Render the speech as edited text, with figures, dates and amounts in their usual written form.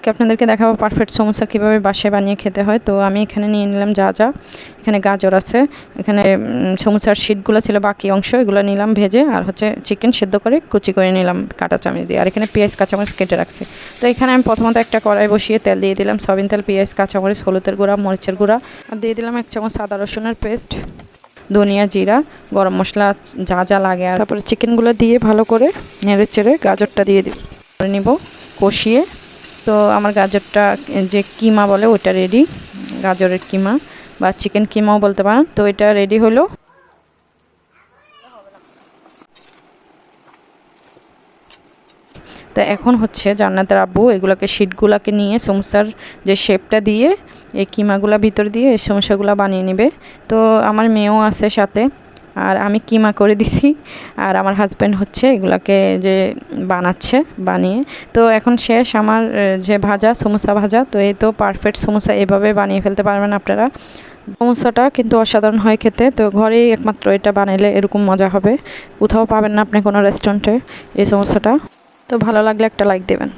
আজকে আপনাদেরকে দেখাবো পারফেক্ট সমোসা কীভাবে বাসায় বানিয়ে খেতে হয়। তো আমি এখানে নিয়ে নিলাম যা এখানে গাজর আছে, এখানে সমোসার শিটগুলো ছিল বাকি অংশ, এগুলো নিলাম ভেজে, আর হচ্ছে চিকেন সেদ্ধ করে কুচি করে নিলাম কাঁটা চামচ দিয়ে, আর এখানে পেঁয়াজ কাঁচামরিচ কেটে রাখছি। তো এখানে আমি প্রথমত একটা কড়াই বসিয়ে তেল দিয়ে দিলাম, সয়াবিন তেল, পেঁয়াজ, কাঁচামরিচ, হলুদের গুঁড়া, মরিচের গুঁড়া, আর দিয়ে দিলাম 1 চামচ আদা রসুনের পেস্ট, ধনিয়া, জিরা, গরম মশলা যা লাগে, আর তারপরে চিকেনগুলো দিয়ে ভালো করে নেড়ে চেড়ে গাজরটা দিয়ে নিব কষিয়ে। তো আমার গাজরটা যে কিমা বলে ওটা রেডি, গাজরের কিমা বা চিকেন কিমাও বলতে পারেন। তো এটা রেডি হলো। তো এখন হচ্ছে জান্নাতের আব্বু এগুলোকে শিটগুলোকে নিয়ে সমোসার যে শেপটা দিয়ে এই কিমাগুলা ভিতর দিয়ে এই সমোসাগুলো বানিয়ে নেবে। তো আমার মেয়েও আছে সাথে, আর আমি কিমা করে দিছি, আর আমার হাজব্যান্ড হচ্ছে এগুলাকে যে বানাচ্ছে বানিয়ে। তো এখন শেষ আমার যে ভাজা সমোসা ভাজা। তো এই তো পারফেক্ট সমোসা এভাবে বানিয়ে ফেলতে পারবেন আপনারা। সমোসাটা কিন্তু অসাধারণ হয় খেতে। তো ঘরেই একমাত্র এটা বানাইলে এরকম মজা হবে, কোথাও পাবেন না আপনি কোনো রেস্টুরেন্টে এই সমোসাটা। তো ভালো লাগলে একটা লাইক দেবেন।